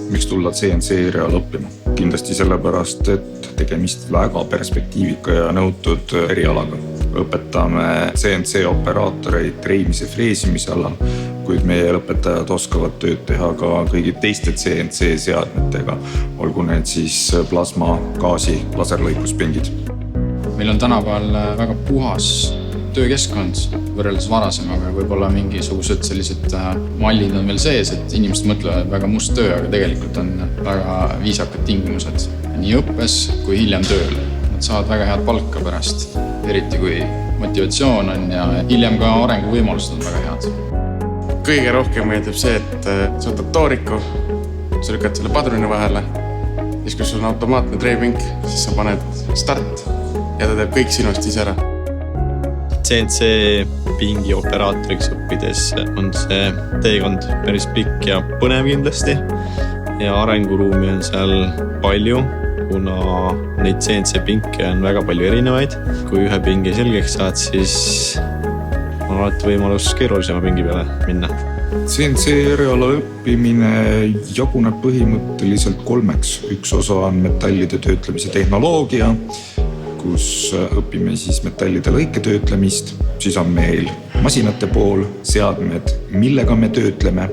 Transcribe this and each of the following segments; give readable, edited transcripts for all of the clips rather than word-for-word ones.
miks tulla CNC eriala õppima? Kindlasti sellepärast, et tegemist väga perspektiivika ja nõutud erialaga. Õpetame CNC operaatoreid treimise freesimise alal, kuid meie õpetajad oskavad tööd teha ka kõigi teiste CNC seadmetega, olgu need siis plasma, gaasi, laserlõikuspingid. Meil on tänapäeval väga puhas töökeskkond võrreldes varasemaga, võib-olla mingisugused sellised mallid on veel sees, et inimesed mõtlevad väga must töö, aga tegelikult on väga viisakad tingimused nii õppes kui hiljem tööl. Nad saavad väga head palka pärast, eriti kui motivatsioon on ja hiljem ka arenguvõimalused on väga head. Kõige rohkem meeldib see, et sa võtad tooriku, sa lükkad selle padruni vahele, siis kui sul on automaatne treipink, siis sa paned start ja ta teeb kõik sinust ise ära. CNC pingi operaatoriks õppides on see teekond päris pikk ja põnev kindlasti ja arenguruumi on seal palju, kuna neid CNC pinke on väga palju erinevaid. Kui ühe pingi selgeks saad, siis on alati võimalus keerulisema pingi peale minna. CNC eriala õppimine jaguneb põhimõtteliselt 3. Üks osa on metallide töötlemise tehnoloogia, kus õpime siis metallide lõiketöötlemist. Siis on meil masinate pool, seadmed, millega me töötleme.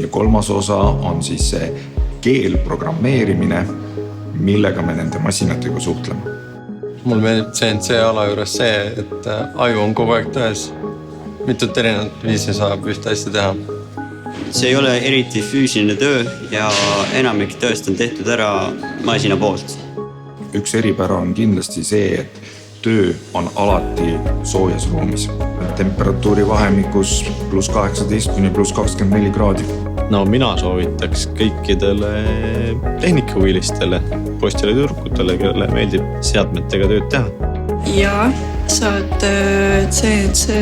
Ja 3. osa on siis see keelprogrammeerimine, millega me nende masinatega suhtleme. Mul meeldib CNC ala juures see, et aju on kogu aeg töös. Mitut erinevat viisi saab ühte asja teha. See ei ole eriti füüsiline töö ja enamik tööst on tehtud ära masina poolt. Üks eripära on kindlasti see, et töö on alati soojas ruumis. Temperatuuri vahemikus +18 kuni +24 kraadi. No mina soovitaks kõikidele tehnikahuvilistele, poistele ja tüdrukutele, kellele meeldib seadmetega tööd teha. Ja saad CNC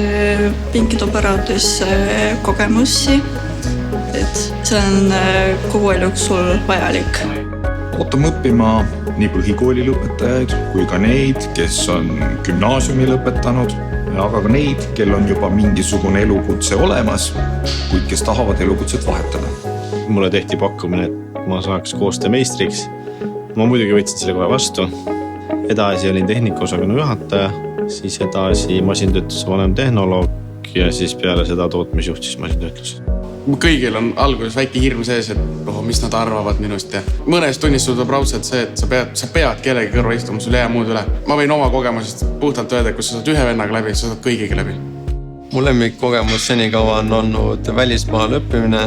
pinkide operaatoris kogemusi, et see on kogu eluks sul vajalik. Ootame õppima nii põhikooli lõpetajaid kui ka neid, kes on gümnaasiumi lõpetanud, aga ka neid, kel on juba mingisugune elukutse olemas, kuid kes tahavad elukutset vahetada. Mulle tehti pakkumine, et ma saaks koostöömeistriks. Ma muidugi võtsin selle kohe vastu. Edasi olin tehnikaosakonna juhataja, siis edasi masintöötluse vanem tehnoloog ja siis peale seda tootmisjuht siis masintöötlus. Kõigil on alguses väike hirm sees, et mis nad arvavad minust ja mõnes tunnis tuleb raudselt see, et sa pead kellegi kõrva istuma, sul ei jää muud üle. Ma võin oma kogemusest puhtalt öelda, et kui sa saad ühe vennaga läbi, sa saad kõigiga läbi. Mu lemmikkogemus senikaua on olnud välismaal õppimine,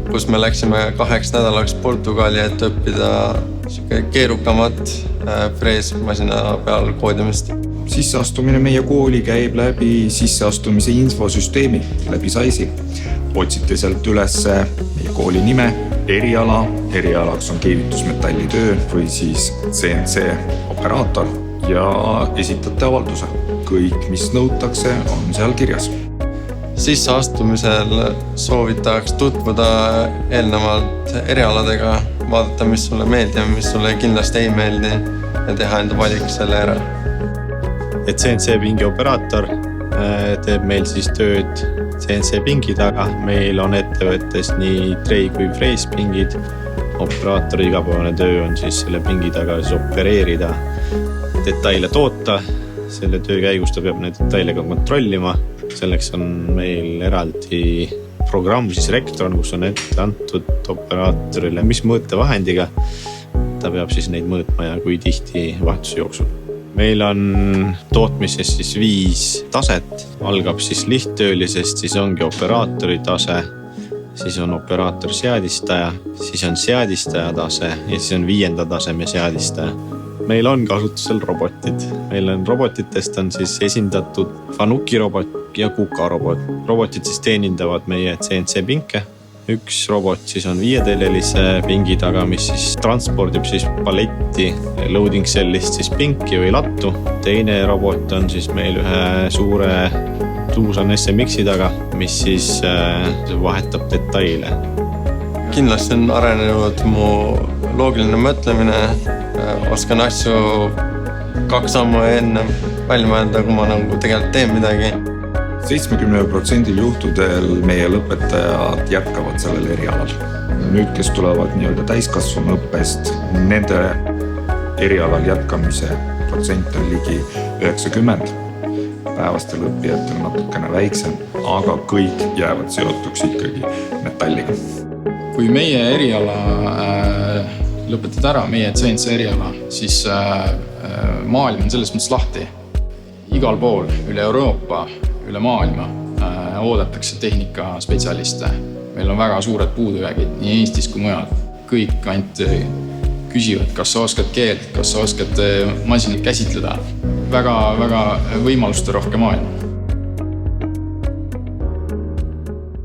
kus me läksime 2 nädalaks Portugali, et õppida keerukamat freesmasina peal koodimist. Sisseastumine meie kooli käib läbi sisseastumise infosüsteemi, läbi SAIS-i. Otsite sealt üles meie kooli nime, eriala, erialaks on keevitusmetallitöö või siis CNC operaator ja esitate avalduse. Kõik, mis nõutakse, on seal kirjas. Sisseastumisel soovitaks tutvuda eelnevalt erialadega, vaadata, mis sulle meeldib ja mis sulle kindlasti ei meeldi ja teha enda valik selle ära. Et CNC pingi operaator teeb meil siis tööd CNC pingi taga. Meil on ettevõttes nii trei kui freespingid. Operaatori igapäevane töö on siis selle pingi taga siis opereerida, detaile toota. Selle töö käigus ta peab neid detaile ka kontrollima. Selleks on meil eraldi programm, siis Rectron, kus on ette antud operaatorile, mis mõõtevahendiga. Ta peab siis neid mõõtma ja kui tihti vahetuse jooksul. Meil on tootmises siis 5 taset. Algab siis lihttöölisest, siis ongi operaatori tase, siis on operaator seadistaja, siis on seadistaja tase ja siis on 5. taseme seadistaja. Meil on kasutusel robotid. Meil on robotitest on siis esindatud Fanuki robot ja Kuka robot. Robotid siis teenindavad meie CNC pinke. Üks robot siis on 5-teljelise pingi taga, mis siis transpordib siis paletti loading cellist siis pinki või lattu. Teine robot on siis meil ühe suure Tuusan SMX-i taga, mis siis vahetab detaile. Kindlasti on arenenud mu loogiline mõtlemine. Oskan asju 2 sammu enne välja mõelda, kui ma tegelikult teen midagi. 70% juhtudel meie lõpetajad jätkavad sellel erialal. nüüd, kes tulevad nii-öelda täiskasvanuõppest, nende erialal jätkamise protsent on ligi 90. Päevastel õppijatel natukene väiksem, aga kõik jäävad seotuks ikkagi metalliga. Kui meie eriala lõpetad ära, meie CNC eriala, siis maailm on selles mõttes lahti. Igal pool, üle Euroopa, üle maailma oodatakse tehnikaspetsialiste. Meil on väga suured puudujäägid nii Eestis kui mujal. Kõik ainult küsivad, kas sa oskad keelt, kas sa oskad masinat käsitleda. Väga võimaluste rohke maailm.